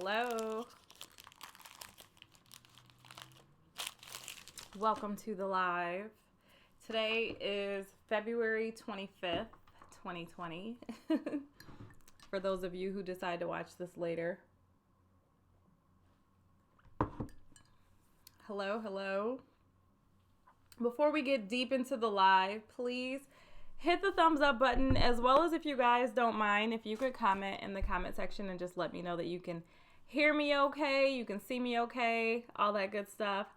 Hello. Welcome to the live. Today is February 25th, 2020. For those of you who decide to watch this later. Hello. Before we get deep into the live, please hit the thumbs up button, as well as, if you guys don't mind, if you could comment in the comment section and just let me know that you can hear me okay, you can see me okay, all that good stuff.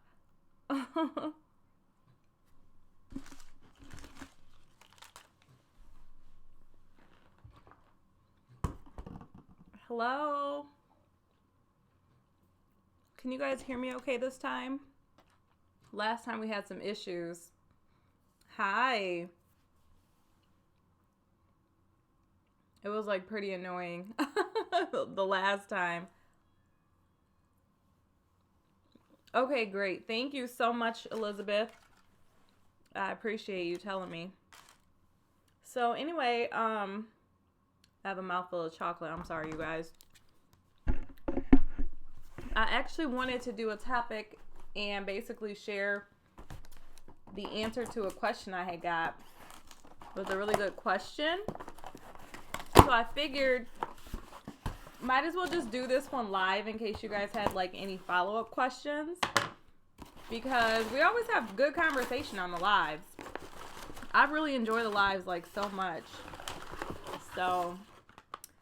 Hello? Can you guys hear me okay this time? Last time we had some issues. Hi. It was like pretty annoying the last time. Okay, great. Thank you so much, Elizabeth. I appreciate you telling me. So anyway, I have a mouthful of chocolate. I'm sorry, you guys. I actually wanted to do a topic and basically share the answer to a question I had got. It was a really good question. So I figured might as well just do this one live in case you guys had like any follow-up questions, because we always have good conversation on the lives. I really enjoy the lives like so much. So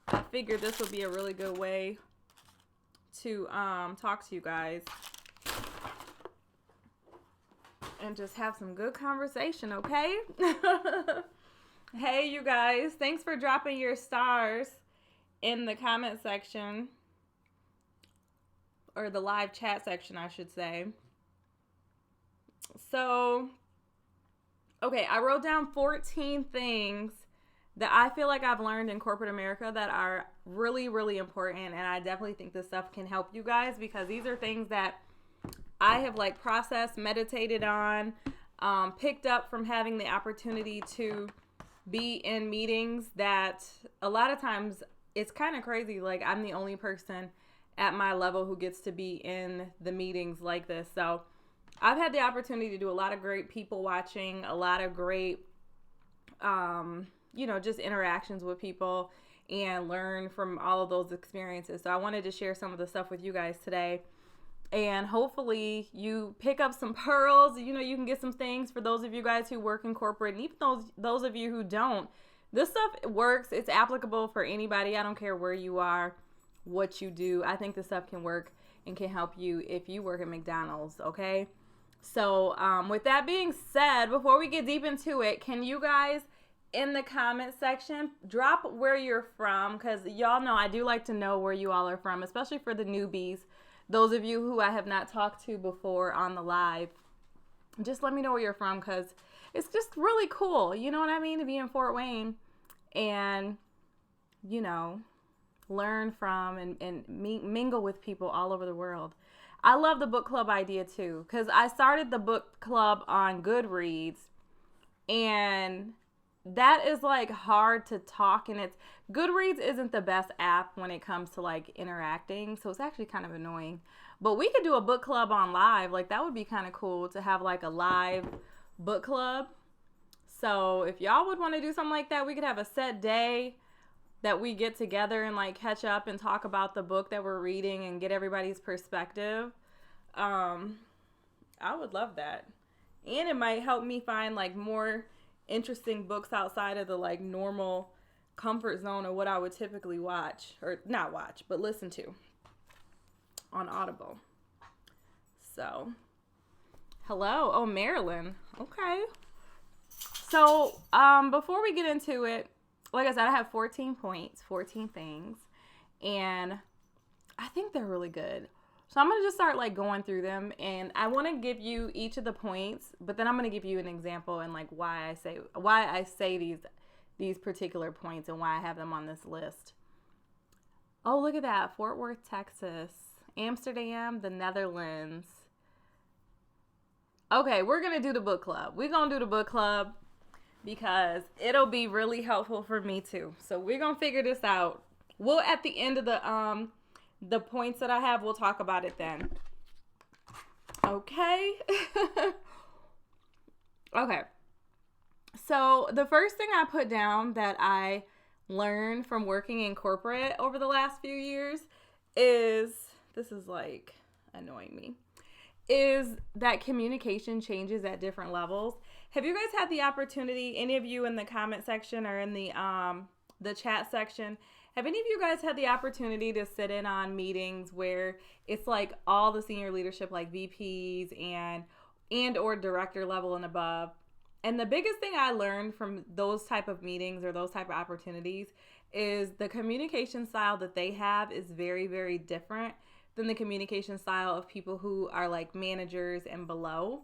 I figured this would be a really good way to talk to you guys and just have some good conversation, okay? Hey, you guys, thanks for dropping your stars in the comment section, or the live chat section, I should say. So, okay, I wrote down 14 things that I feel like I've learned in corporate America that are really, really important, and I definitely think this stuff can help you guys, because these are things that I have like processed, meditated on, picked up from having the opportunity to be in meetings that a lot of times it's kind of crazy. Like, I'm the only person at my level who gets to be in the meetings like this. So I've had the opportunity to do a lot of great people watching, a lot of great, just interactions with people, and learn from all of those experiences. So I wanted to share some of the stuff with you guys today. And hopefully you pick up some pearls. You can get some things for those of you guys who work in corporate, and even those of you who don't. This stuff works. It's applicable for anybody. I don't care where you are, what you do. I think this stuff can work and can help you if you work at McDonald's, okay? So with that being said, before we get deep into it, can you guys in the comment section drop where you're from? Because y'all know I do like to know where you all are from, especially for the newbies. Those of you who I have not talked to before on the live, just let me know where you're from, because it's just really cool, you know what I mean, to be in Fort Wayne and, learn from and mingle with people all over the world. I love the book club idea too, because I started the book club on Goodreads, and that is like hard to talk, and Goodreads isn't the best app when it comes to like interacting, so it's actually kind of annoying. But we could do a book club on live. Like, that would be kind of cool to have like a live book club. So if y'all would want to do something like that, we could have a set day that we get together and like catch up and talk about the book that we're reading and get everybody's perspective. I would love that. And it might help me find like more interesting books outside of the like normal comfort zone of what I would typically watch, or not watch, but listen to on Audible. So, hello. Oh, Marilyn. Okay. So, before we get into it, like I said, I have 14 points, 14 things, and I think they're really good. So I'm going to just start like going through them, and I want to give you each of the points, but then I'm going to give you an example and like why I say these particular points and why I have them on this list. Oh, look at that. Fort Worth, Texas, Amsterdam, the Netherlands. Okay, we're going to do the book club. We're going to do the book club because it'll be really helpful for me too. So we're going to figure this out. We'll, at the end of the points that I have, we'll talk about it then. Okay. Okay. So the first thing I put down that I learned from working in corporate over the last few years is, this is like annoying me, is that communication changes at different levels. Have you guys had the opportunity, any of you in the comment section or in the chat section, have any of you guys had the opportunity to sit in on meetings where it's like all the senior leadership, like VPs and or director level and above? And the biggest thing I learned from those type of meetings or those type of opportunities is the communication style that they have is very, very different than the communication style of people who are like managers and below.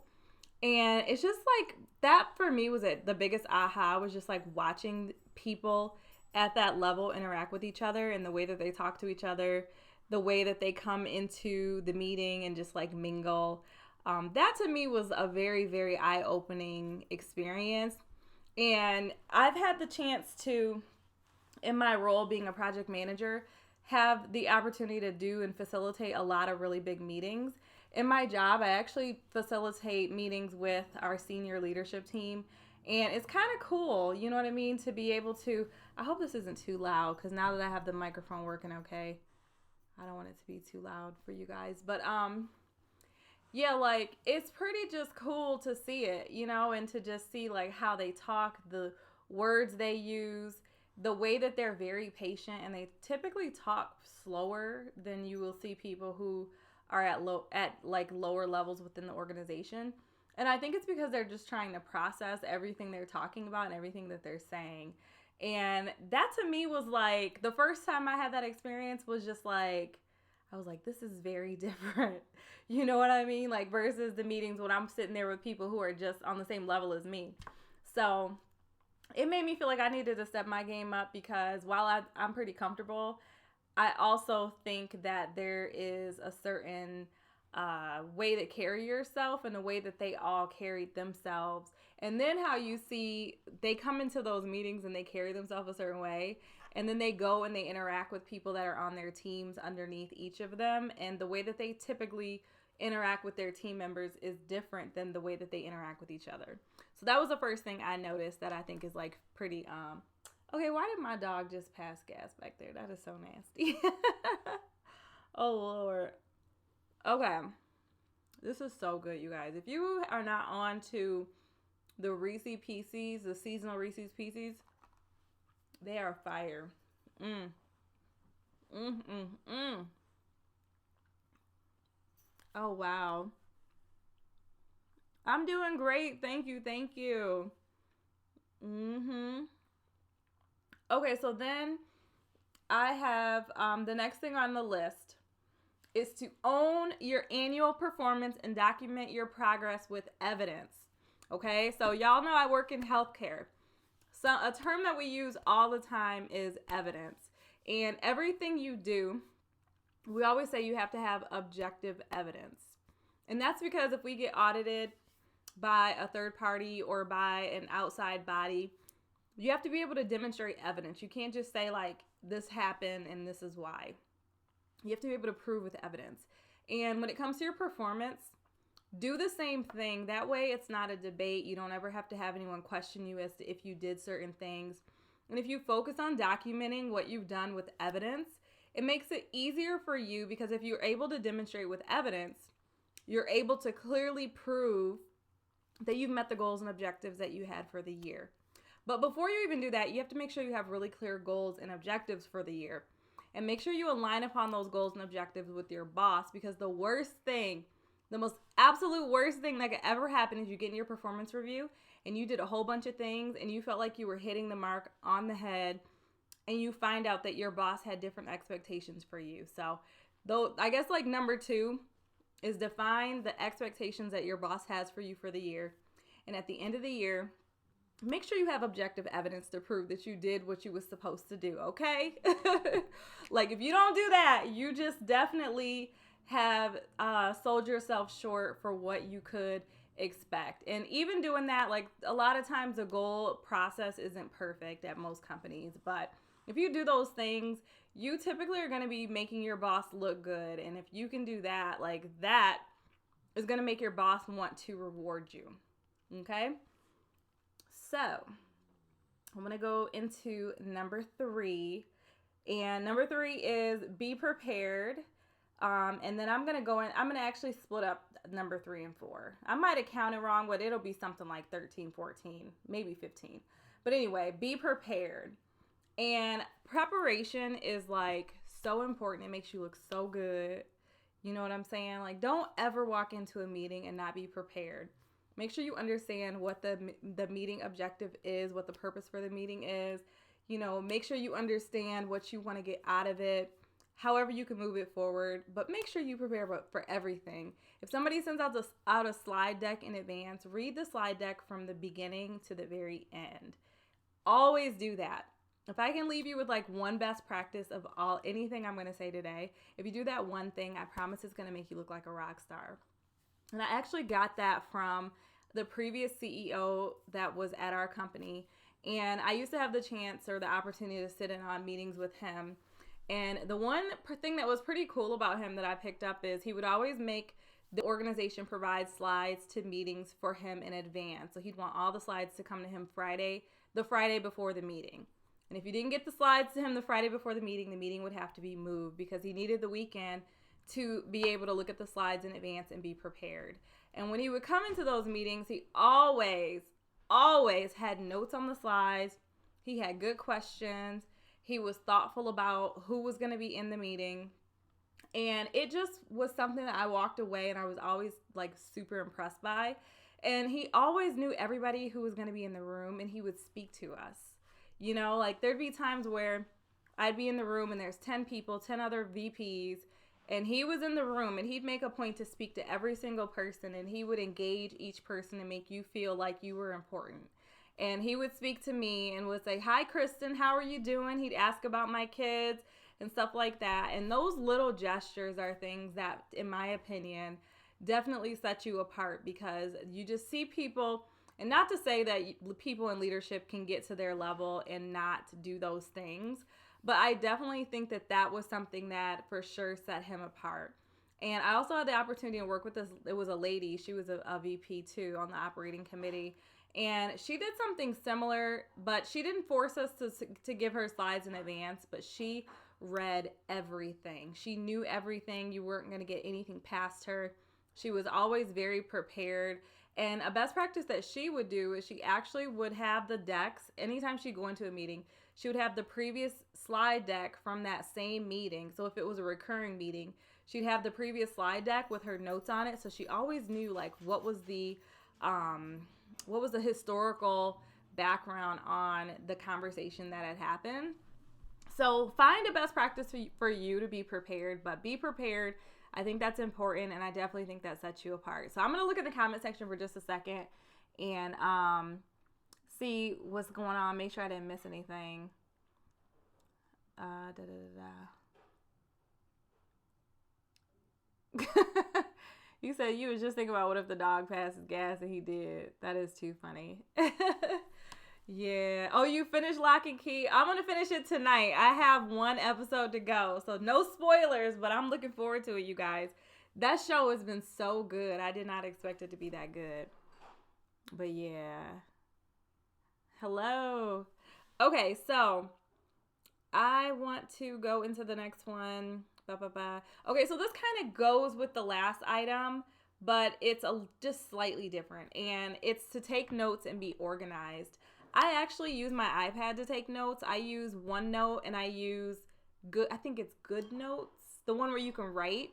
And it's just like that for me was it. The biggest aha was just like watching people at that level interact with each other and the way that they talk to each other, the way that they come into the meeting and just like mingle. That to me was a very, very eye-opening experience. And I've had the chance to, in my role being a project manager, have the opportunity to do and facilitate a lot of really big meetings. In my job, I actually facilitate meetings with our senior leadership team. And it's kind of cool, you know what I mean, to be able to, I hope this isn't too loud because now that I have the microphone working okay, I don't want it to be too loud for you guys. But yeah, like it's pretty just cool to see it, you know, and to just see like how they talk, the words they use, the way that they're very patient, and they typically talk slower than you will see people who are at lower levels within the organization. And I think it's because they're just trying to process everything they're talking about and everything that they're saying. And that to me was like, the first time I had that experience was just like, I was like, this is very different. You know what I mean? Like versus the meetings when I'm sitting there with people who are just on the same level as me. So it made me feel like I needed to step my game up because while I'm pretty comfortable, I also think that there is a certain way to carry yourself and the way that they all carried themselves. And then how you see they come into those meetings and they carry themselves a certain way. And then they go and they interact with people that are on their teams underneath each of them. And the way that they typically interact with their team members is different than the way that they interact with each other. So that was the first thing I noticed that I think is like pretty, okay, why did my dog just pass gas back there? That is so nasty. Oh, Lord. Okay. This is so good, you guys. If you are not on to the Reese's Pieces, the seasonal Reese's Pieces, they are fire. Mm. Mm, mm, mm. Oh, wow. I'm doing great. Thank you. Thank you. Mm-hmm. Okay, so then I have the next thing on the list is to own your annual performance and document your progress with evidence. Okay, so y'all know I work in healthcare. So a term that we use all the time is evidence. And everything you do, we always say you have to have objective evidence. And that's because if we get audited by a third party or by an outside body, you have to be able to demonstrate evidence. You can't just say like this happened and this is why. You have to be able to prove with evidence. And when it comes to your performance, do the same thing. That way it's not a debate. You don't ever have to have anyone question you as to if you did certain things. And if you focus on documenting what you've done with evidence, it makes it easier for you because if you're able to demonstrate with evidence, you're able to clearly prove that you've met the goals and objectives that you had for the year. But before you even do that, you have to make sure you have really clear goals and objectives for the year. And make sure you align upon those goals and objectives with your boss, because the worst thing, the most absolute worst thing that could ever happen is you get in your performance review and you did a whole bunch of things and you felt like you were hitting the mark on the head and you find out that your boss had different expectations for you. So though I guess like number 2 is define the expectations that your boss has for you for the year. And at the end of the year, make sure you have objective evidence to prove that you did what you was supposed to do, okay? Like if you don't do that, you just definitely have sold yourself short for what you could expect. And even doing that, like a lot of times the goal process isn't perfect at most companies, but If you do those things, you typically are going to be making your boss look good. And if you can do that, like that is going to make your boss want to reward you. Okay? So, I'm going to go into number 3. And number 3 is be prepared. And then I'm going to actually split up number 3 and 4. I might have counted wrong, but it'll be something like 13, 14, maybe 15. But anyway, be prepared. And preparation is like so important. It makes you look so good. You know what I'm saying? Like, don't ever walk into a meeting and not be prepared. Make sure you understand what the meeting objective is, what the purpose for the meeting is. You know, make sure you understand what you want to get out of it, however you can move it forward. But make sure you prepare for everything. If somebody sends out a slide deck in advance, read the slide deck from the beginning to the very end. Always do that. If I can leave you with like one best practice of anything I'm going to say today, if you do that one thing, I promise it's going to make you look like a rock star. And I actually got that from the previous CEO that was at our company. And I used to have the chance or the opportunity to sit in on meetings with him. And the one thing that was pretty cool about him that I picked up is he would always make the organization provide slides to meetings for him in advance. So he'd want all the slides to come to him the Friday before the meeting. And if you didn't get the slides to him the Friday before the meeting would have to be moved because he needed the weekend to be able to look at the slides in advance and be prepared. And when he would come into those meetings, he always had notes on the slides. He had good questions. He was thoughtful about who was going to be in the meeting. And it just was something that I walked away and I was always like super impressed by. And he always knew everybody who was going to be in the room and he would speak to us. You know, like there'd be times where I'd be in the room and there's 10 people, 10 other VPs, and he was in the room and he'd make a point to speak to every single person and he would engage each person and make you feel like you were important. And he would speak to me and would say, "Hi, Kristen, how are you doing?" He'd ask about my kids and stuff like that. And those little gestures are things that, in my opinion, definitely set you apart because you just see people. And not to say that people in leadership can get to their level and not do those things, but I definitely think that was something that for sure set him apart. And I also had the opportunity to work with this. It was a lady. She was a VP too on the operating committee. And she did something similar, but she didn't force us to give her slides in advance, but she read everything. She knew everything. You weren't going to get anything past her. She was always very prepared. And a best practice that she would do is she actually would have the decks. Anytime she'd go into a meeting, she would have the previous slide deck from that same meeting. So if it was a recurring meeting, she'd have the previous slide deck with her notes on it. So she always knew like what was the historical background on the conversation that had happened. So find a best practice for you to be prepared, but be prepared. I think that's important, and I definitely think that sets you apart. So I'm going to look at the comment section for just a second and see what's going on. Make sure I didn't miss anything. You said you was just thinking about what if the dog passes gas, and he did. That is too funny. Yeah. Oh, you finished Lock and Key? I'm going to finish it tonight. I have one episode to go. So no spoilers, but I'm looking forward to it, you guys. That show has been so good. I did not expect it to be that good. But yeah. Hello. Okay, so I want to go into the next one. Okay, so this kind of goes with the last item, but it's just slightly different. And it's to take notes and be organized. I actually use my iPad to take notes. I use OneNote and I use I think it's GoodNotes, the one where you can write.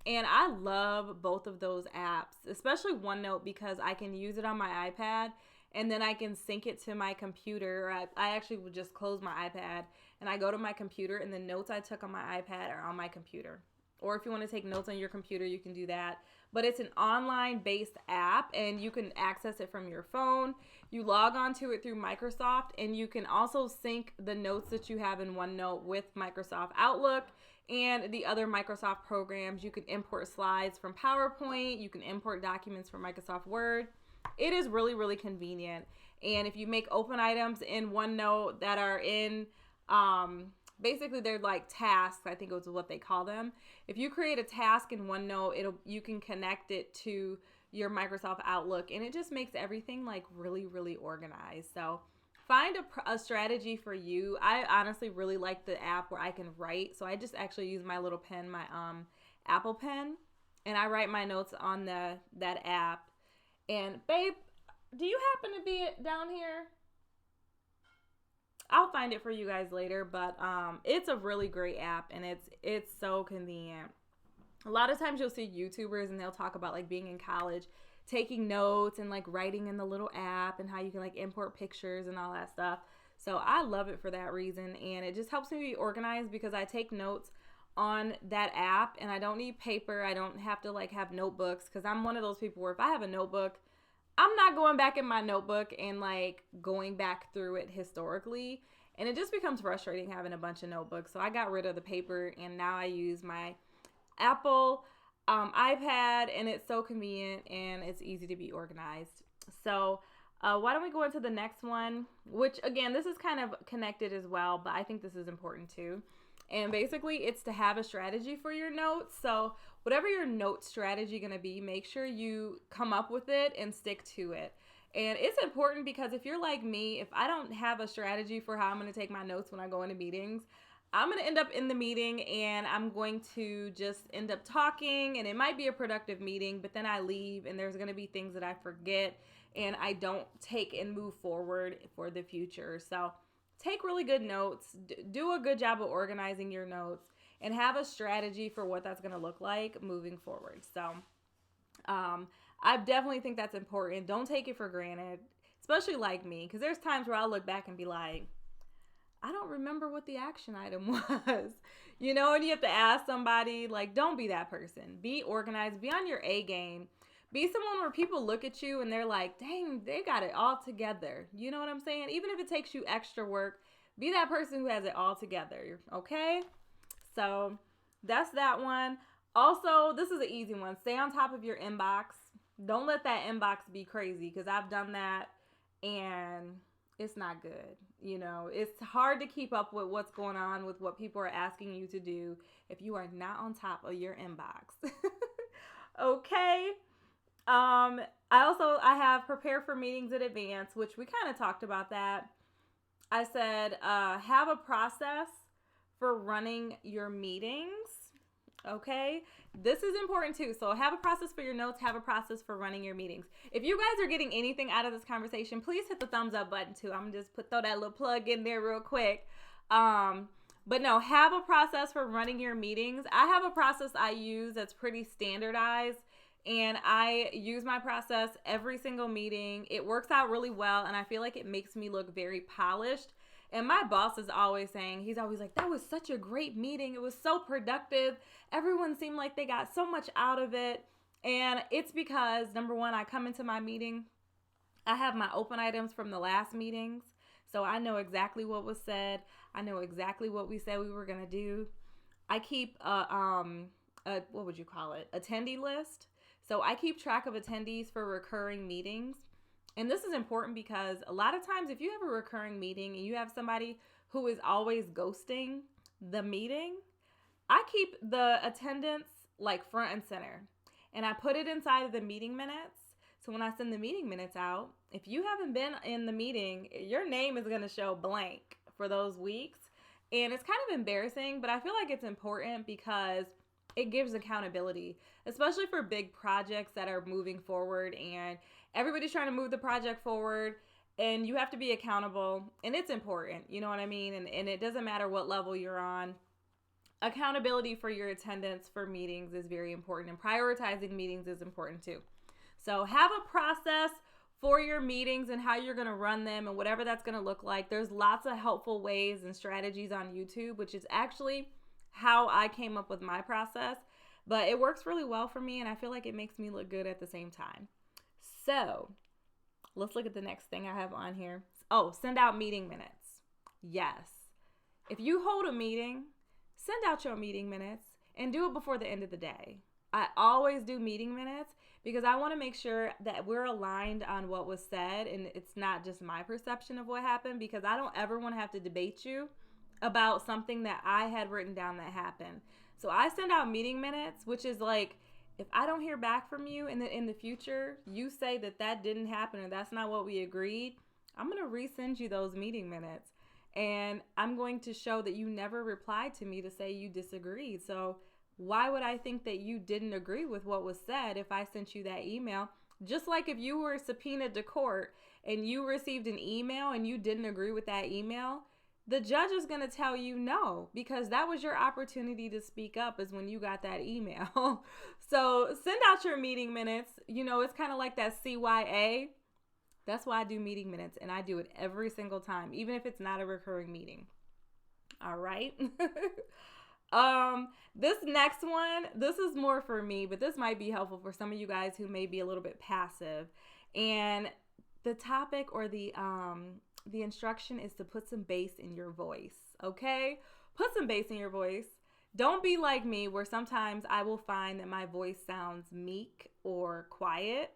And I love both of those apps, especially OneNote because I can use it on my iPad and then I can sync it to my computer. I actually would just close my iPad and I go to my computer and the notes I took on my iPad are on my computer. Or if you want to take notes on your computer, you can do that. But it's an online-based app, and you can access it from your phone. You log on to it through Microsoft, and you can also sync the notes that you have in OneNote with Microsoft Outlook and the other Microsoft programs. You can import slides from PowerPoint. You can import documents from Microsoft Word. It is really, really convenient. And if you make open items in OneNote that are in Basically they're like tasks, I think it was what they call them. If you create a task in OneNote, you can connect it to your Microsoft Outlook, and it just makes everything like really, really organized. So find a strategy for you. I honestly really like the app where I can write. So I just actually use my little pen, my Apple Pen, and I write my notes on that app. And babe, do you happen to be down here? I'll find it for you guys later, but it's a really great app, and it's so convenient. A lot of times you'll see YouTubers and they'll talk about like being in college, taking notes and like writing in the little app and how you can like import pictures and all that stuff. So I love it for that reason, and it just helps me be organized because I take notes on that app and I don't need paper. I don't have to like have notebooks because I'm one of those people where if I have a notebook, I'm not going back in my notebook and like going back through it historically. And it just becomes frustrating having a bunch of notebooks. So I got rid of the paper and now I use my Apple iPad, and it's so convenient and it's easy to be organized. So why don't we go into the next one, which again, this is kind of connected as well, but I think this is important too. And basically it's to have a strategy for your notes. So whatever your note strategy going to be, make sure you come up with it and stick to it. And it's important because if you're like me, if I don't have a strategy for how I'm going to take my notes when I go into meetings, I'm going to end up in the meeting and I'm going to just end up talking, and it might be a productive meeting, but then I leave and there's going to be things that I forget and I don't take and move forward for the future. So take really good notes, do a good job of organizing your notes, and have a strategy for what that's going to look like moving forward. So I definitely think that's important. Don't take it for granted, especially like me, because there's times where I'll look back and be like, I don't remember what the action item was, and you have to ask somebody. Like, don't be that person. Be organized, be on your A game, be someone where people look at you and they're like, dang, they got it all together. You know what I'm saying? Even if it takes you extra work, be that person who has it all together. Okay? So that's that one. Also, this is an easy one. Stay on top of your inbox. Don't let that inbox be crazy, because I've done that and it's not good. It's hard to keep up with what's going on with what people are asking you to do if you are not on top of your inbox. Okay. I have prepare for meetings in advance, which we kind of talked about that. I said, have a process for running your meetings. Okay. This is important too. So have a process for your notes, have a process for running your meetings. If you guys are getting anything out of this conversation, please hit the thumbs up button too. I'm gonna just throw that little plug in there real quick. But no, have a process for running your meetings. I have a process I use that's pretty standardized, and I use my process every single meeting. It works out really well, and I feel like it makes me look very polished. And my boss is always saying, he's always like, that was such a great meeting. It was so productive. Everyone seemed like they got so much out of it. And it's because, number one, I come into my meeting, I have my open items from the last meetings. So I know exactly what was said. I know exactly what we said we were going to do. I keep what would you call it? Attendee list. So I keep track of attendees for recurring meetings. And this is important because a lot of times if you have a recurring meeting and you have somebody who is always ghosting the meeting, I keep the attendance like front and center, and I put it inside of the meeting minutes. So when I send the meeting minutes out, if you haven't been in the meeting, your name is going to show blank for those weeks. And it's kind of embarrassing, but I feel like it's important because it gives accountability, especially for big projects that are moving forward and everybody's trying to move the project forward, and you have to be accountable, and it's important. You know what I mean? And it doesn't matter what level you're on. Accountability for your attendance for meetings is very important, and prioritizing meetings is important too. So have a process for your meetings and how you're going to run them and whatever that's going to look like. There's lots of helpful ways and strategies on YouTube, which is actually how I came up with my process, but it works really well for me, and I feel like it makes me look good at the same time. So let's look at the next thing I have on here. Oh, send out meeting minutes. Yes. If you hold a meeting, send out your meeting minutes and do it before the end of the day. I always do meeting minutes because I want to make sure that we're aligned on what was said and it's not just my perception of what happened, because I don't ever want to have to debate you about something that I had written down that happened. So I send out meeting minutes, which is like, if I don't hear back from you and in the future you say that that didn't happen or that's not what we agreed, I'm going to resend you those meeting minutes. And I'm going to show that you never replied to me to say you disagreed. So why would I think that you didn't agree with what was said if I sent you that email? Just like if you were subpoenaed to court and you received an email and you didn't agree with that email, the judge is going to tell you no, because that was your opportunity to speak up, is when you got that email. So send out your meeting minutes. You know, it's kind of like that CYA. That's why I do meeting minutes, and I do it every single time, even if it's not a recurring meeting. All right. This next one, this is more for me, but this might be helpful for some of you guys who may be a little bit passive. And the topic or the instruction is to put some bass in your voice. Okay? Put some bass in your voice. Don't be like me, where sometimes I will find that my voice sounds meek or quiet.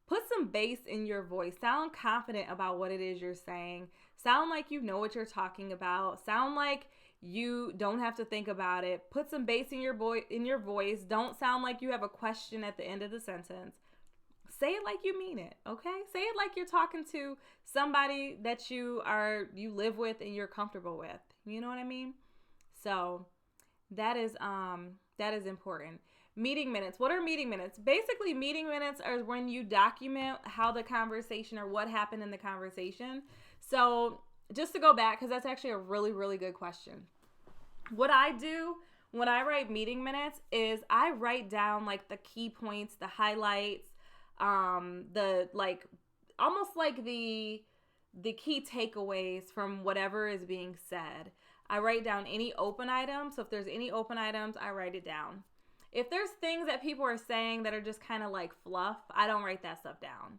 Put some bass in your voice. Sound confident about what it is you're saying. Sound like you know what you're talking about. Sound like you don't have to think about it. Put some bass in your voice. Don't sound like you have a question at the end of the sentence. Say it like you mean it, okay? Say it like you're talking to somebody that you live with and you're comfortable with. You know what I mean? So that is important. Meeting minutes. What are meeting minutes? Basically, meeting minutes are when you document how the conversation or what happened in the conversation. So just to go back, because that's actually a really, really good question. What I do when I write meeting minutes is I write down like the key points, the highlights, the like almost like the key takeaways from whatever is being said. I write down any open items. So if there's any open items, I write it down. If there's things that people are saying that are just kind of like fluff, I don't write that stuff down.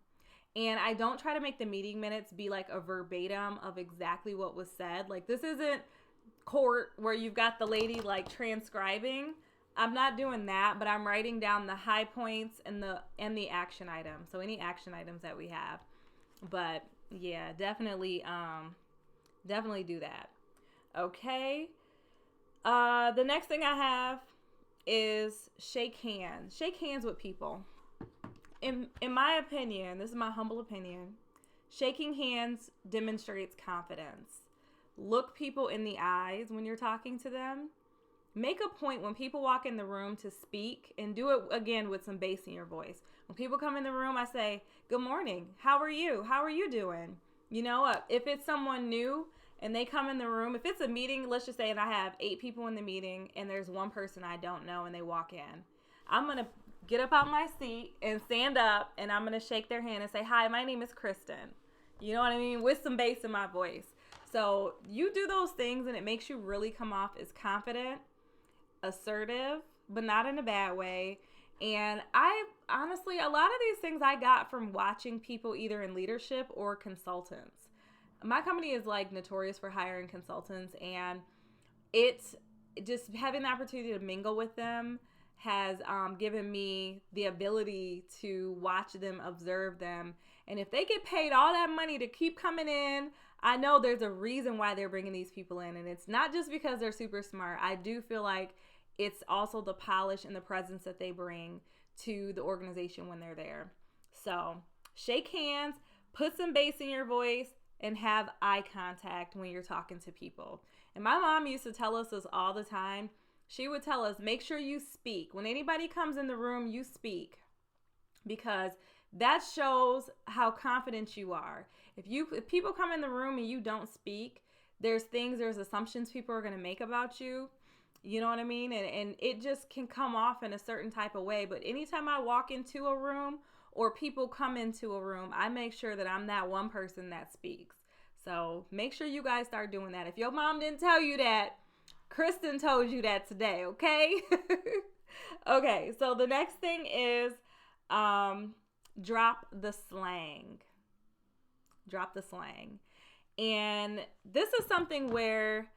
And I don't try to make the meeting minutes be like a verbatim of exactly what was said. Like, this isn't court where you've got the lady like transcribing. I'm not doing that, but I'm writing down the high points and the action items. So any action items that we have. But yeah, definitely do that. Okay. The next thing I have is shake hands. Shake hands with people. In my opinion, this is my humble opinion, shaking hands demonstrates confidence. Look people in the eyes when you're talking to them. Make a point when people walk in the room to speak, and do it again with some bass in your voice. When people come in the room, I say, "Good morning. How are you? How are you doing?" You know, if it's someone new and they come in the room, if it's a meeting, let's just say, and I have 8 people in the meeting and there's one person I don't know and they walk in, I'm going to get up out my seat and stand up, and I'm going to shake their hand and say, "Hi, my name is Kristen." You know what I mean? With some bass in my voice. So you do those things and it makes you really come off as confident, assertive, but not in a bad way. And I honestly, a lot of these things I got from watching people either in leadership or consultants. My company is like notorious for hiring consultants, and it's just having the opportunity to mingle with them has given me the ability to watch them, observe them. And if they get paid all that money to keep coming in, I know there's a reason why they're bringing these people in. And it's not just because they're super smart. I do feel like it's also the polish and the presence that they bring to the organization when they're there. So shake hands, put some bass in your voice, and have eye contact when you're talking to people. And my mom used to tell us this all the time. She would tell us, make sure you speak. When anybody comes in the room, you speak, because that shows how confident you are. If people come in the room and you don't speak, there's assumptions people are going to make about you. You know what I mean? And it just can come off in a certain type of way. But anytime I walk into a room or people come into a room, I make sure that I'm that one person that speaks. So make sure you guys start doing that. If your mom didn't tell you that, Kristen told you that today, okay? Okay, so the next thing is drop the slang. Drop the slang. And this is something where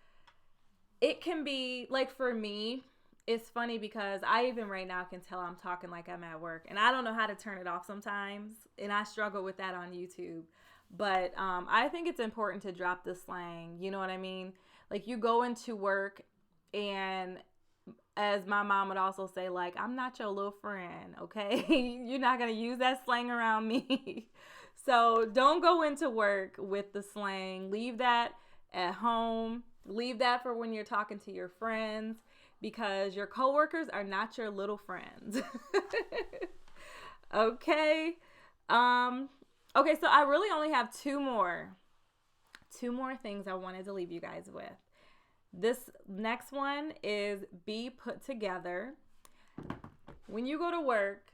it can be, like, for me, it's funny because I even right now can tell I'm talking like I'm at work, and I don't know how to turn it off sometimes, and I struggle with that on YouTube. But I think it's important to drop the slang. You know what I mean? Like you go into work and as my mom would also say, like, I'm not your little friend, okay? You're not going to use that slang around me. So don't go into work with the slang. Leave that at home. Leave that for when you're talking to your friends because your coworkers are not your little friends. Okay. Okay, so I really only have two more things I wanted to leave you guys with. This next one is be put together. When you go to work,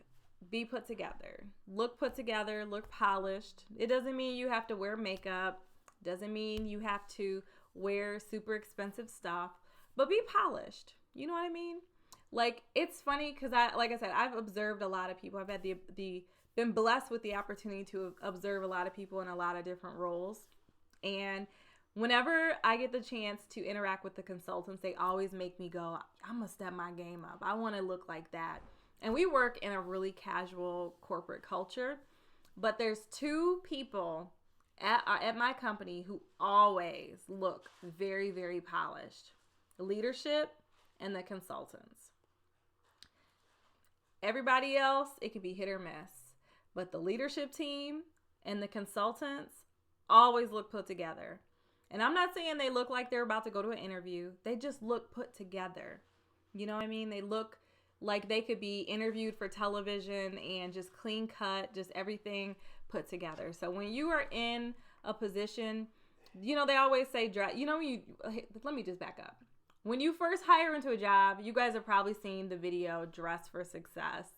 be put together. Look put together, look polished. It doesn't mean you have to wear makeup. Doesn't mean you have to wear super expensive stuff, but be polished. You know what I mean? Like, it's funny because like I said, I've observed a lot of people. I've had been blessed with the opportunity to observe a lot of people in a lot of different roles. And whenever I get the chance to interact with the consultants, they always make me go, I'm going to step my game up. I want to look like that. And we work in a really casual corporate culture, but there's two people at my company who always look very, very polished. The leadership and the consultants. Everybody else, it can be hit or miss. But the leadership team and the consultants always look put together. And I'm not saying they look like they're about to go to an interview. They just look put together. You know what I mean? They look like they could be interviewed for television and just clean cut, just everything put together. So when you are in a position, you know, they always say, let me just back up. When you first hire into a job, you guys have probably seen the video Dress for Success.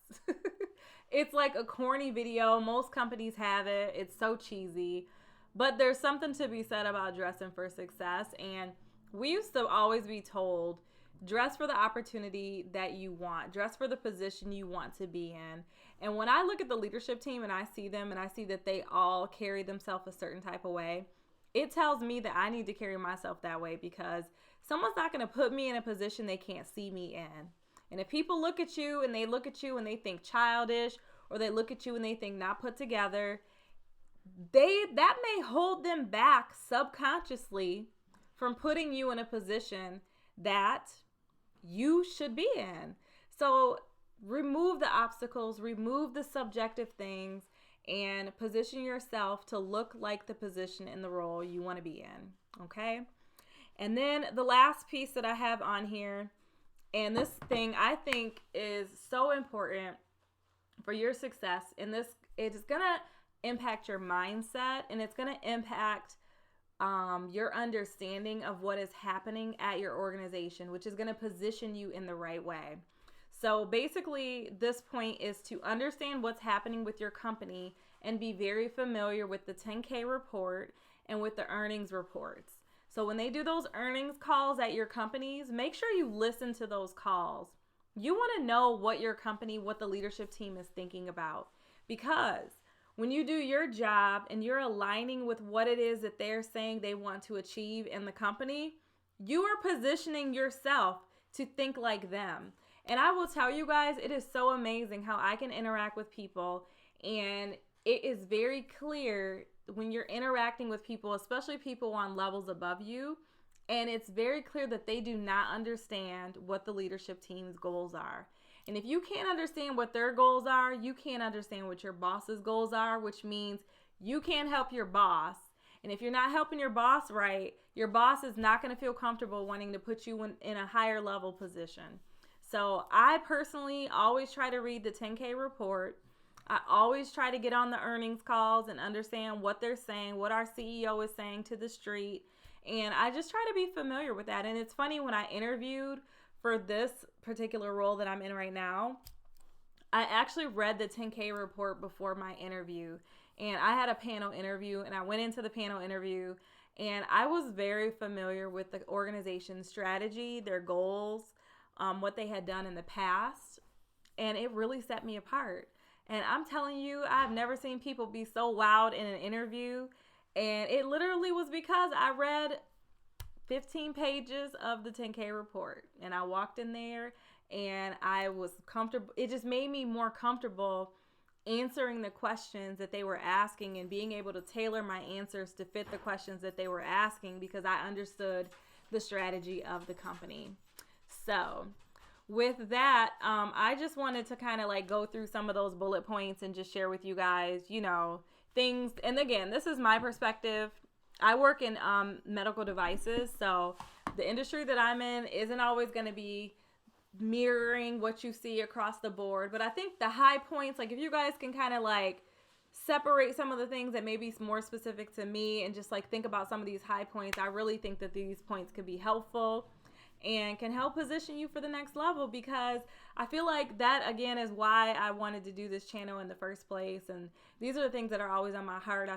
It's like a corny video. Most companies have it. It's so cheesy. But there's something to be said about dressing for success. And we used to always be told, dress for the opportunity that you want. Dress for the position you want to be in. And when I look at the leadership team and I see them and I see that they all carry themselves a certain type of way, it tells me that I need to carry myself that way because someone's not going to put me in a position they can't see me in. And if people look at you and they think childish, or they look at you and they think not put together, that may hold them back subconsciously from putting you in a position that you should be in. So remove the obstacles, remove the subjective things, and position yourself to look like the position in the role you want to be in. Okay? And then the last piece that I have on here, and this thing I think is so important for your success, and it is going to impact your mindset, and it's going to impact your understanding of what is happening at your organization, which is going to position you in the right way. So basically, this point is to understand what's happening with your company and be very familiar with the 10K report and with the earnings reports. So when they do those earnings calls at your companies, make sure you listen to those calls. You want to know what your company, what the leadership team is thinking about, because when you do your job and you're aligning with what it is that they're saying they want to achieve in the company, you are positioning yourself to think like them. And I will tell you guys, it is so amazing how I can interact with people, and it is very clear when you're interacting with people, especially people on levels above you, and it's very clear that they do not understand what the leadership team's goals are. And if you can't understand what their goals are, you can't understand what your boss's goals are, which means you can't help your boss. And if you're not helping your boss right, your boss is not going to feel comfortable wanting to put you in a higher level position. So I personally always try to read the 10K report. I always try to get on the earnings calls and understand what they're saying, what our CEO is saying to the street. And I just try to be familiar with that. And it's funny, when I interviewed for this particular role that I'm in right now, I actually read the 10K report before my interview. And I had a panel interview, and I went into the panel interview, and I was very familiar with the organization's strategy, their goals, what they had done in the past. And it really set me apart. And I'm telling you, I've never seen people be so wowed in an interview. And it literally was because I read 15 pages of the 10K report. And I walked in there and I was comfortable. It just made me more comfortable answering the questions that they were asking and being able to tailor my answers to fit the questions that they were asking, because I understood the strategy of the company. So with that, I just wanted to kind of like go through some of those bullet points and just share with you guys, things. And again, this is my perspective. I work in medical devices, so the industry that I'm in isn't always going to be mirroring what you see across the board. But I think the high points, like if you guys can kind of like separate some of the things that may be more specific to me and just like think about some of these high points, I really think that these points could be helpful and can help position you for the next level, because I feel like that, again, is why I wanted to do this channel in the first place. And these are the things that are always on my heart.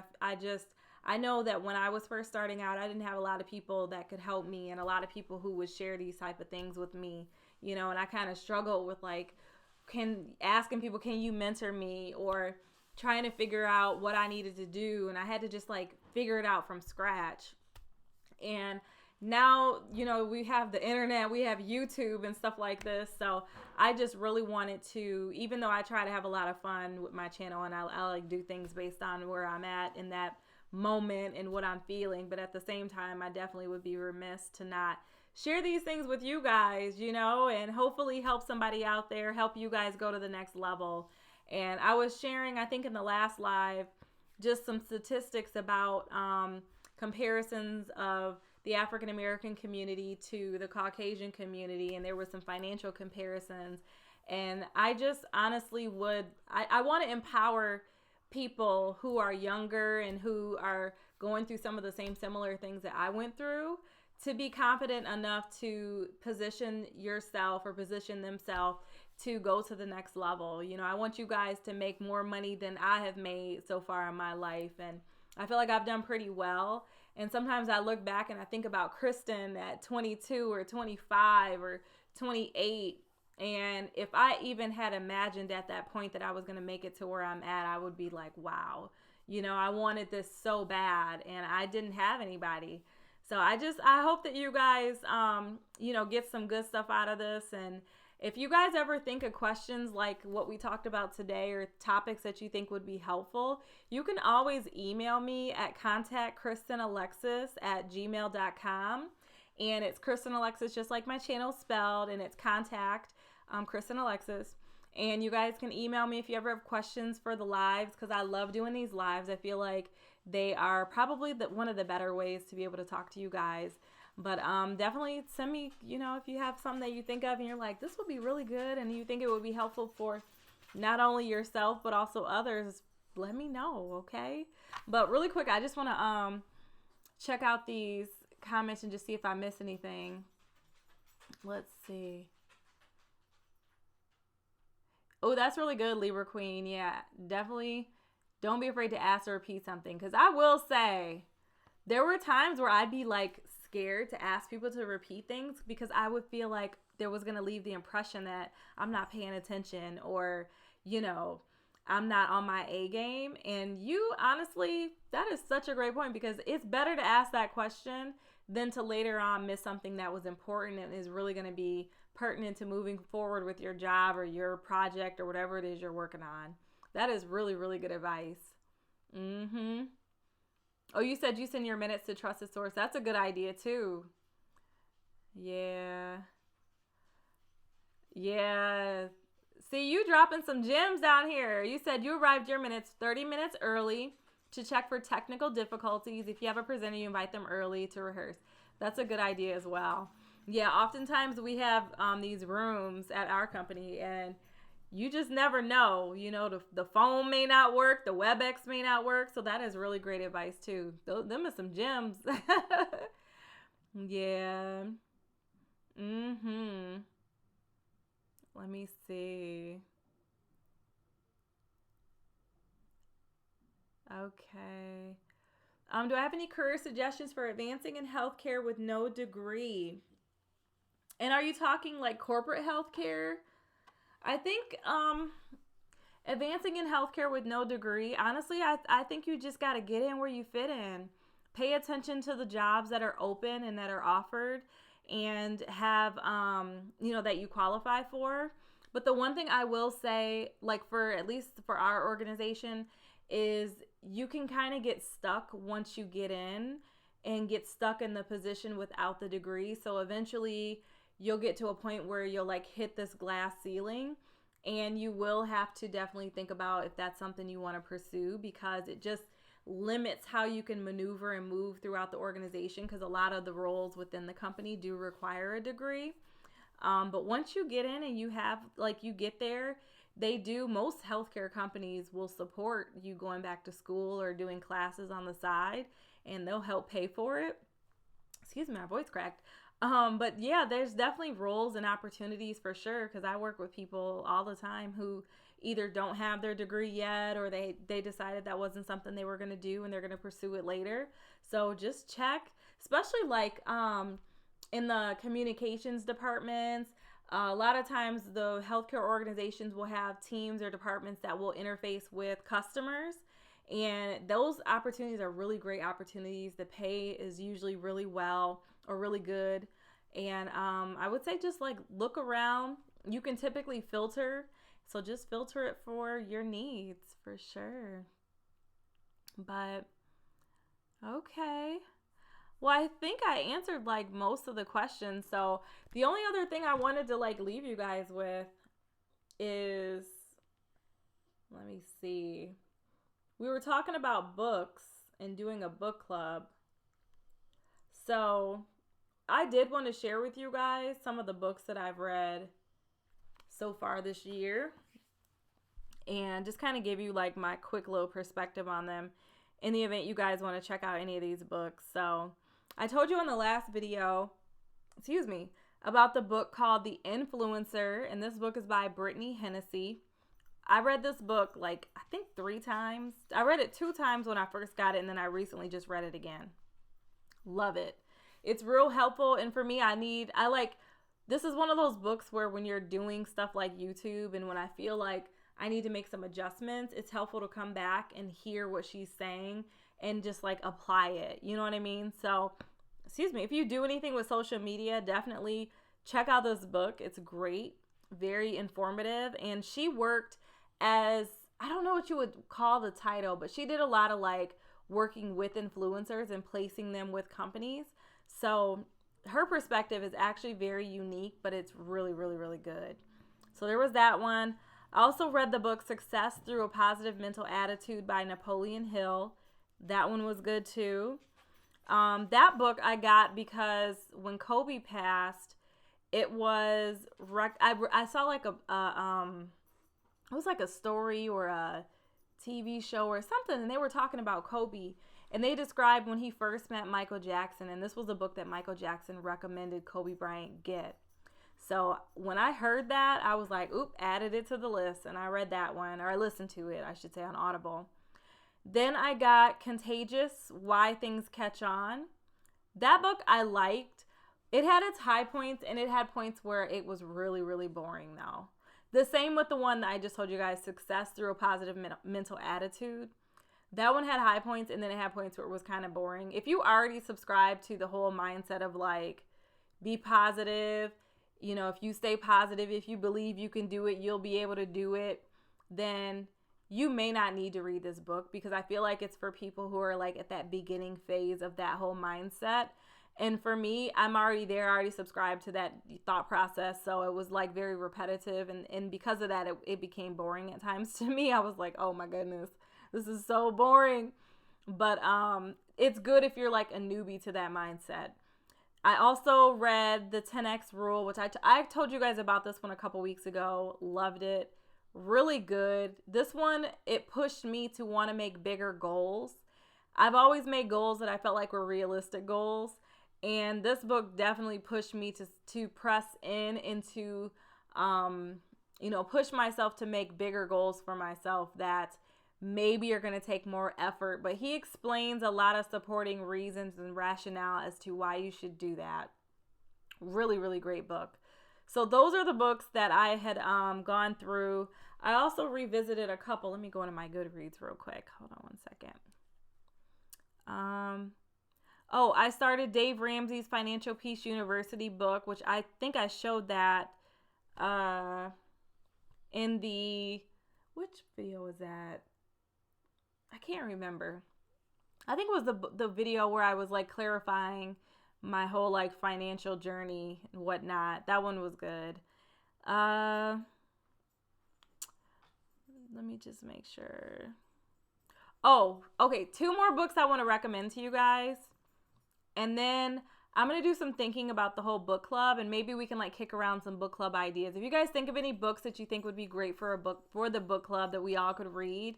I know that when I was first starting out, I didn't have a lot of people that could help me and a lot of people who would share these type of things with me, and I kind of struggled with like, asking people, can you mentor me, or trying to figure out what I needed to do. And I had to just like figure it out from scratch. And now, we have the internet, we have YouTube and stuff like this. So I just really wanted to, even though I try to have a lot of fun with my channel and I like do things based on where I'm at in that moment and what I'm feeling, but at the same time, I definitely would be remiss to not share these things with you guys, and hopefully help somebody out there, help you guys go to the next level. And I was sharing, I think in the last live, just some statistics about comparisons of the African American community to the Caucasian community, and there were some financial comparisons. And I just honestly I want to empower people who are younger and who are going through some of the same similar things that I went through to be confident enough to position yourself or position themselves to go to the next level. I want you guys to make more money than I have made so far in my life. And I feel like I've done pretty well. And sometimes I look back and I think about Kristen at 22 or 25 or 28. And if I even had imagined at that point that I was going to make it to where I'm at, I would be like, wow, I wanted this so bad and I didn't have anybody. So I hope that you guys, get some good stuff out of this. And if you guys ever think of questions like what we talked about today or topics that you think would be helpful, you can always email me at contactkristenalexis@gmail.com. And it's Kristen Alexis, just like my channel spelled, and it's contact Kristen Alexis. And you guys can email me if you ever have questions for the lives, because I love doing these lives. I feel like they are probably one of the better ways to be able to talk to you guys. But definitely send me, if you have something that you think of and you're like, this would be really good, and you think it would be helpful for not only yourself but also others, let me know, okay? But really quick, I just want to check out these comments and just see if I miss anything. Let's see. Oh, that's really good, Libra Queen. Yeah, definitely don't be afraid to ask or repeat something, because I will say there were times where I'd be like scared to ask people to repeat things because I would feel like there was going to leave the impression that I'm not paying attention or, I'm not on my A game. And you, honestly, that is such a great point, because it's better to ask that question than to later on miss something that was important and is really going to be pertinent to moving forward with your job or your project or whatever it is you're working on. That is really, really good advice. Oh, you said you send your minutes to trusted source. That's a good idea too. Yeah. See, you dropping some gems down here. You said you arrived your minutes 30 minutes early to check for technical difficulties. If you have a presenter, you invite them early to rehearse. That's a good idea as well. Yeah, oftentimes we have these rooms at our company, and you just never know. The phone may not work, the WebEx may not work, so that is really great advice too. Them are some gems. Yeah. Let me see. Okay. Do I have any career suggestions for advancing in healthcare with no degree? And are you talking like corporate healthcare? I think advancing in healthcare with no degree, honestly, I think you just got to get in where you fit in. Pay attention to the jobs that are open and that are offered and have, that you qualify for. But the one thing I will say, like at least for our organization, is you can kind of get stuck once you get in and get stuck in the position without the degree. So eventually you'll get to a point where you'll like hit this glass ceiling, and you will have to definitely think about if that's something you want to pursue, because it just limits how you can maneuver and move throughout the organization, because a lot of the roles within the company do require a degree. But once you get in and you have, like, you get there, most healthcare companies will support you going back to school or doing classes on the side, and they'll help pay for it. Excuse me, my voice cracked. But yeah, there's definitely roles and opportunities for sure, because I work with people all the time who either don't have their degree yet, or they decided that wasn't something they were going to do and they're going to pursue it later. So just check, especially like in the communications departments. A lot of times the healthcare organizations will have teams or departments that will interface with customers. And those opportunities are really great opportunities. The pay is usually really well or really good. And I would say just like look around. You can typically filter. So just filter it for your needs for sure. But okay. Well, I think I answered like most of the questions. So the only other thing I wanted to like leave you guys with is, let me see. We were talking about books and doing a book club. So I did want to share with you guys some of the books that I've read so far this year, and just kind of give you like my quick little perspective on them in the event you guys want to check out any of these books. So I told you in the last video, about the book called The Influencer, and this book is by Brittany Hennessy. I read this book like I think 3 times. I read it 2 times when I first got it, and then I recently just read it again. Love it. It's real helpful, and for me, this is one of those books where when you're doing stuff like YouTube and when I feel like I need to make some adjustments, it's helpful to come back and hear what she's saying and just like apply it. You know what I mean? So, if you do anything with social media, definitely check out this book. It's great, very informative. And she worked as, I don't know what you would call the title, but she did a lot of like working with influencers and placing them with companies. So her perspective is actually very unique, but it's really, really, really good. So there was that one. I also read the book Success Through a Positive Mental Attitude by Napoleon Hill. That one was good too. That book I got because when Kobe passed, it was I saw like it was like a story or a TV show or something, and they were talking about Kobe, and they described when he first met Michael Jackson, and this was a book that Michael Jackson recommended Kobe Bryant get. So when I heard that, I was like, added it to the list, and I read that one, or I listened to it, I should say, on Audible. Then I got Contagious, Why Things Catch On. That book I liked. It had its high points, and it had points where it was really, really boring, though. The same with the one that I just told you guys, Success Through a Positive Mental Attitude. That one had high points, and then it had points where it was kind of boring. If you already subscribe to the whole mindset of like, be positive, if you stay positive, if you believe you can do it, you'll be able to do it, then you may not need to read this book, because I feel like it's for people who are like at that beginning phase of that whole mindset. And for me, I'm already there, I already subscribed to that thought process. So it was like very repetitive. And because of that, it became boring at times to me. I was like, oh my goodness, this is so boring. But it's good if you're like a newbie to that mindset. I also read the 10X Rule, which I told you guys about this one a couple weeks ago. Loved it. Really good. This one, it pushed me to want to make bigger goals. I've always made goals that I felt like were realistic goals. And this book definitely pushed me to press into, push myself to make bigger goals for myself that maybe are going to take more effort. But he explains a lot of supporting reasons and rationale as to why you should do that. Really, really great book. So those are the books that I had gone through. I also revisited a couple. Let me go into my Goodreads real quick. Hold on one second. I started Dave Ramsey's Financial Peace University book, which I think I showed that in the, which video was that? I can't remember. I think it was the video where I was like clarifying my whole like financial journey and whatnot. That one was good. Let me just make sure. Oh, okay. 2 more books I want to recommend to you guys. And then I'm going to do some thinking about the whole book club, and maybe we can like kick around some book club ideas. If you guys think of any books that you think would be great for the book club that we all could read,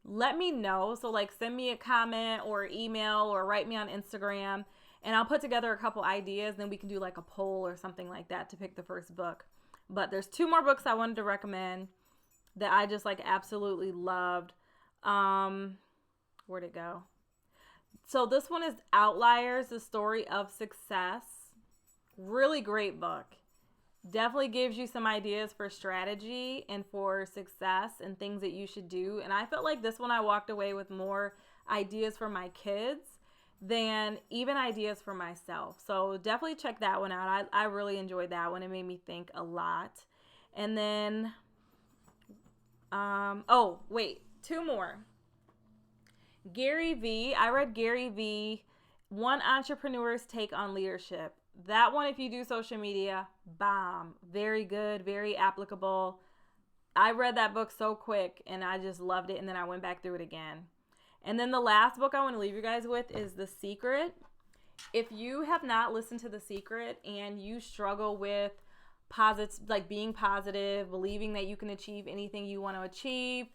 let me know. So like send me a comment or email or write me on Instagram, and I'll put together a couple ideas. Then we can do like a poll or something like that to pick the first book. But there's 2 more books I wanted to recommend that I just like absolutely loved. Where'd it go? So this one is Outliers, The Story of Success. Really great book. Definitely gives you some ideas for strategy and for success and things that you should do. And I felt like this one I walked away with more ideas for my kids than even ideas for myself. So definitely check that one out. I really enjoyed that one. It made me think a lot. And then, oh, wait, 2 more. Gary Vee. I read Gary Vee, One Entrepreneur's Take on Leadership. That one, if you do social media, bomb. Very good, very applicable. I read that book so quick and I just loved it. And then I went back through it again. And then the last book I want to leave you guys with is The Secret. If you have not listened to The Secret and you struggle with like being positive, believing that you can achieve anything you want to achieve,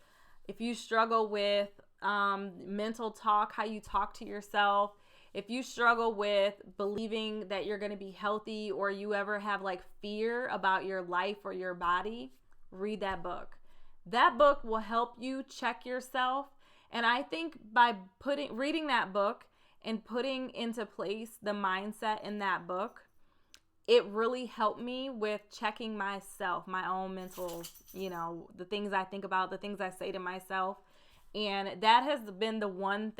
if you struggle with mental talk, how you talk to yourself, if you struggle with believing that you're going to be healthy, or you ever have like fear about your life or your body, read that book. That book will help you check yourself. And I think by reading that book and putting into place the mindset in that book, it really helped me with checking myself, my own mental, the things I think about, the things I say to myself. And that has been the one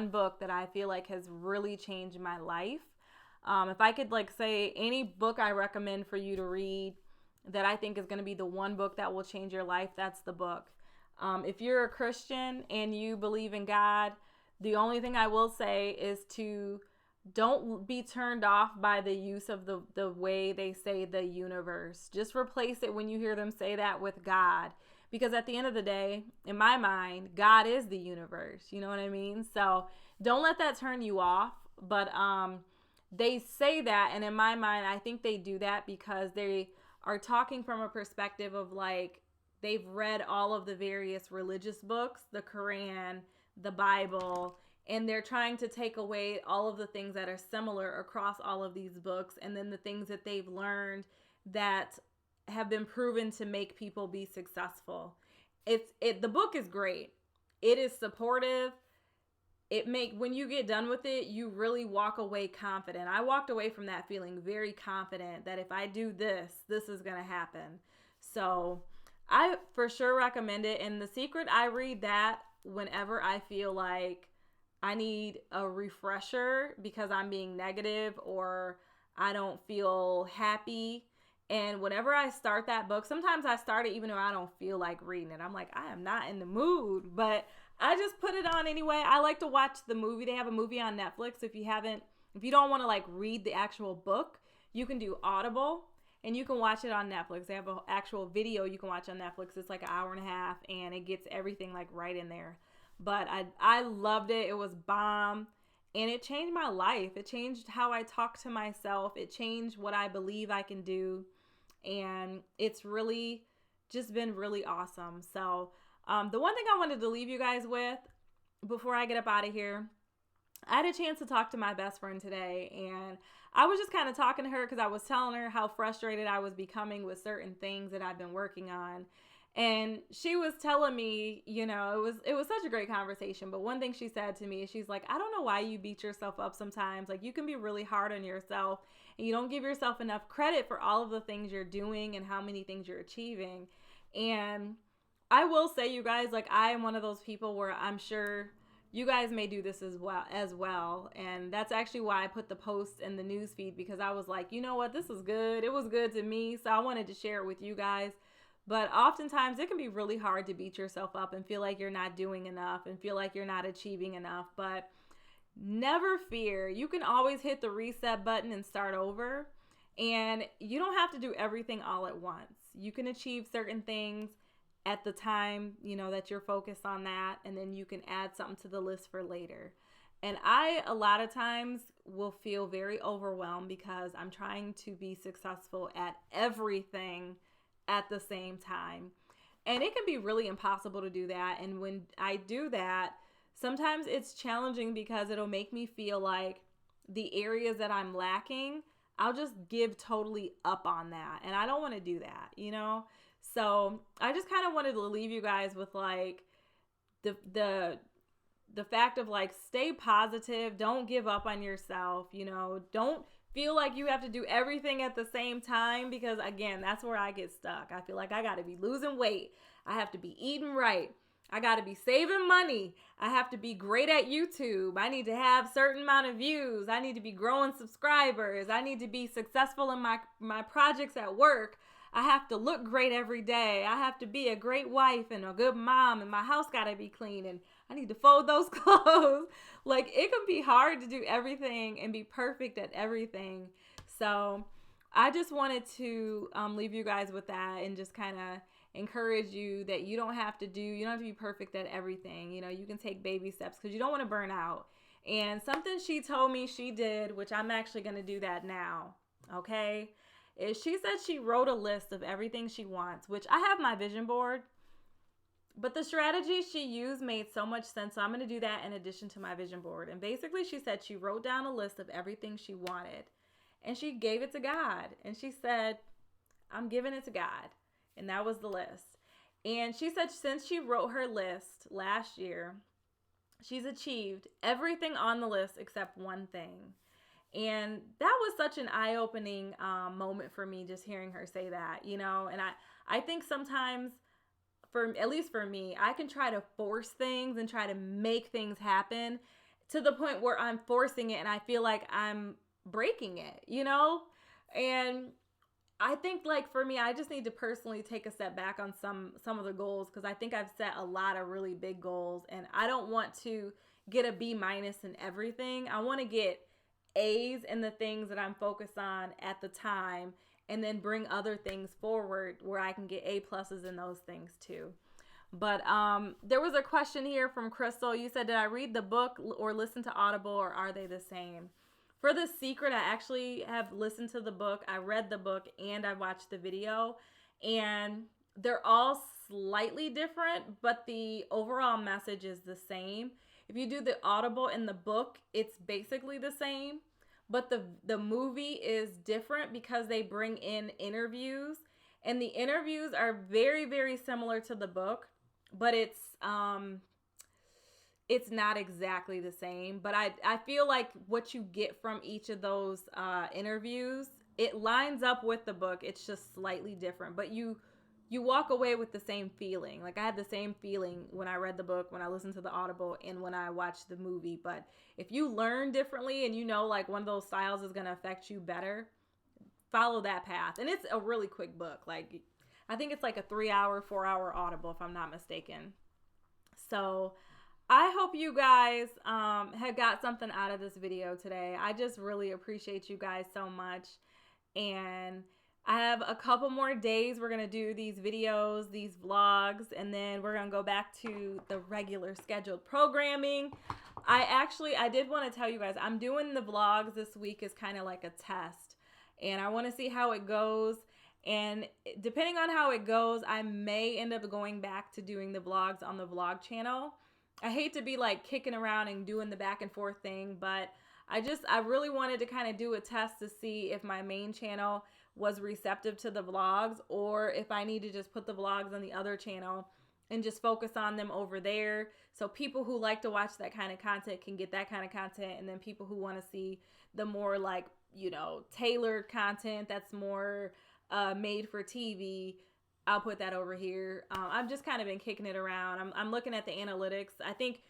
book that I feel like has really changed my life. If I could like say any book I recommend for you to read that I think is going to be the one book that will change your life, that's the book. If you're a Christian and you believe in God, the only thing I will say is to don't be turned off by the use of the way they say the universe. Just replace it when you hear them say that with God. Because at the end of the day, in my mind, God is the universe. You know what I mean? So don't let that turn you off. But they say that, and in my mind, I think they do that because they are talking from a perspective of like, they've read all of the various religious books, the Quran, the Bible, and they're trying to take away all of the things that are similar across all of these books, and then the things that they've learned that have been proven to make people be successful. The book is great. It is supportive. When you get done with it, you really walk away confident. I walked away from that feeling very confident that if I do this is going to happen. So I for sure recommend it. And The Secret, I read that whenever I feel like I need a refresher because I'm being negative or I don't feel happy. And whenever I start that book, sometimes I start it even though I don't feel like reading it. I'm like, I am not in the mood, but I just put it on anyway. I like to watch the movie. They have a movie on Netflix. If you don't want to like read the actual book, you can do Audible and you can watch it on Netflix. They have an actual video you can watch on Netflix. It's like an hour and a half and it gets everything like right in there. But I loved it. It was bomb. And it changed my life. It changed how I talk to myself. It changed what I believe I can do. And it's really just been really awesome. So the one thing I wanted to leave you guys with before I get up out of here, I had a chance to talk to my best friend today. And I was just kind of talking to her because I was telling her how frustrated I was becoming with certain things that I've been working on. And she was telling me, it was such a great conversation. But one thing she said to me is she's like, I don't know why you beat yourself up sometimes. Like, you can be really hard on yourself and you don't give yourself enough credit for all of the things you're doing and how many things you're achieving. And I will say, you guys, like, I am one of those people where I'm sure you guys may do this as well. And that's actually why I put the post in the news feed, because I was like, you know what, this is good. It was good to me. So I wanted to share it with you guys. But oftentimes it can be really hard to beat yourself up and feel like you're not doing enough and feel like you're not achieving enough. But never fear. You can always hit the reset button and start over. And you don't have to do everything all at once. You can achieve certain things at the time, that you're focused on that. And then you can add something to the list for later. And I, a lot of times, will feel very overwhelmed because I'm trying to be successful at everything at the same time. And it can be really impossible to do that. And when I do that, sometimes it's challenging because it'll make me feel like the areas that I'm lacking, I'll just give totally up on that. And I don't want to do that, So I just kind of wanted to leave you guys with like the fact of like, stay positive. Don't give up on yourself. Don't feel like you have to do everything at the same time, because again, that's where I get stuck. I feel like I got to be losing weight. I have to be eating right. I got to be saving money. I have to be great at YouTube. I need to have certain amount of views. I need to be growing subscribers. I need to be successful in my projects at work. I have to look great every day. I have to be a great wife and a good mom, and my house got to be clean, and I need to fold those clothes. Like, it can be hard to do everything and be perfect at everything. So I just wanted to leave you guys with that and just kind of encourage you that you don't have to be perfect at everything. You can take baby steps because you don't want to burn out. And something she told me she did, which I'm actually going to do that now, okay, is she said she wrote a list of everything she wants, which I have my vision board, but the strategy she used made so much sense. So I'm going to do that in addition to my vision board. And basically she said she wrote down a list of everything she wanted and she gave it to God. And she said, I'm giving it to God. And that was the list. And she said since she wrote her list last year, she's achieved everything on the list except one thing. And that was such an eye-opening moment for me, just hearing her say that, and I think sometimes, at least for me, I can try to force things and try to make things happen to the point where I'm forcing it and I feel like I'm breaking it, and I think, like, for me, I just need to personally take a step back on some of the goals, because I think I've set a lot of really big goals, and I don't want to get a B- in everything. I want to get A's in the things that I'm focused on at the time, and then bring other things forward where I can get A+ in those things too. But there was a question here from Crystal. You said, did I read the book or listen to Audible, or are they the same? For The Secret, I actually have listened to the book. I read the book and I watched the video, and they're all slightly different, but the overall message is the same. If you do the Audible and the book, it's basically the same, but the movie is different because they bring in interviews, and the interviews are very, very similar to the book, but it's not exactly the same. But I feel like what you get from each of those interviews, it lines up with the book. It's just slightly different, but you walk away with the same feeling. Like, I had the same feeling when I read the book, when I listened to the Audible, and when I watched the movie. But if you learn differently and like one of those styles is going to affect you better, follow that path. And it's a really quick book. Like, I think it's like a 3-hour, 4-hour Audible, if I'm not mistaken. So I hope you guys have got something out of this video today. I just really appreciate you guys so much. And I have a couple more days. We're going to do these videos, these vlogs, and then we're going to go back to the regular scheduled programming. I did want to tell you guys, I'm doing the vlogs this week as kind of like a test, and I want to see how it goes. And depending on how it goes, I may end up going back to doing the vlogs on the vlog channel. I hate to be like kicking around and doing the back and forth thing, but I really wanted to kind of do a test to see if my main channel was receptive to the vlogs, or if I need to just put the vlogs on the other channel and just focus on them over there. So people who like to watch that kind of content can get that kind of content. And then people who want to see the more like, tailored content that's more made for TV, I'll put that over here. I've just kind of been kicking it around. I'm looking at the analytics. I think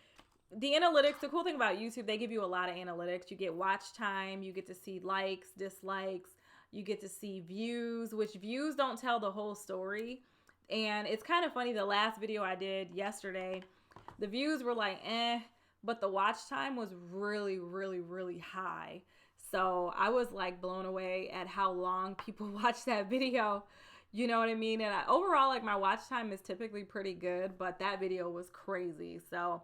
the analytics, the cool thing about YouTube, they give you a lot of analytics. You get watch time, you get to see likes, dislikes, you get to see views, which views don't tell the whole story. And it's kind of funny, the last video I did yesterday, the views were like, but the watch time was really, really, really high. So I was like blown away at how long people watch that video. You know what I mean? And overall, like my watch time is typically pretty good, but that video was crazy. So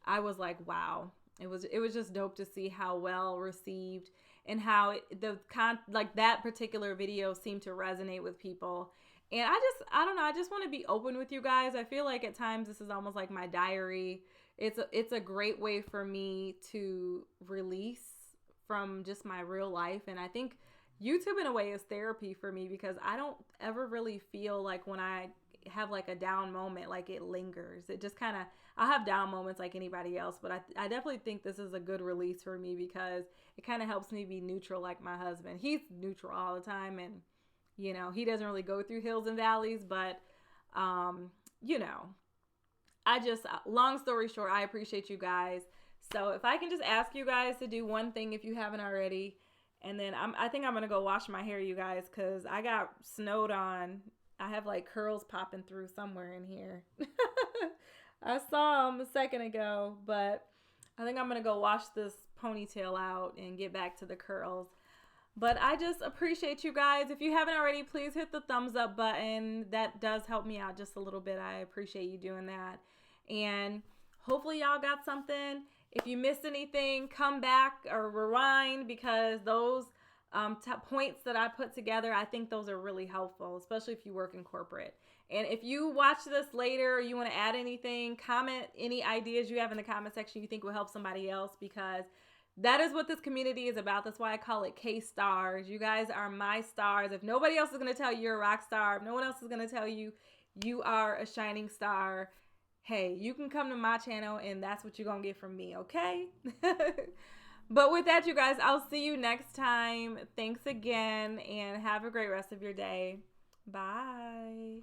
I was like, wow. It was just dope to see how well received and how like that particular video seemed to resonate with people. And I don't know, I just want to be open with you guys. I feel like at times this is almost like my diary. It's a great way for me to release from just my real life. And I think YouTube in a way is therapy for me because I don't ever really feel like when I have like a down moment, like it lingers. It just kind of, I'll have down moments like anybody else, but I definitely think this is a good release for me because it kind of helps me be neutral like my husband. He's neutral all the time and, you know, he doesn't really go through hills and valleys, but, you know, long story short, I appreciate you guys. So if I can just ask you guys to do one thing if you haven't already, and then I think I'm going to go wash my hair, you guys, because I got snowed on. I have like curls popping through somewhere in here. I saw them a second ago, but I think I'm going to go wash this ponytail out and get back to the curls. But I just appreciate you guys. If you haven't already, please hit the thumbs up button. That does help me out just a little bit. I appreciate you doing that. And hopefully y'all got something. If you missed anything, come back or rewind because those points that I put together, I think those are really helpful, especially if you work in corporate. And if you watch this later or you want to add anything, comment any ideas you have in the comment section you think will help somebody else because that is what this community is about. That's why I call it K-Stars. You guys are my stars. If nobody else is going to tell you you're a rock star, if no one else is going to tell you you are a shining star, hey, you can come to my channel and that's what you're going to get from me, okay? But with that, you guys, I'll see you next time. Thanks again and have a great rest of your day. Bye.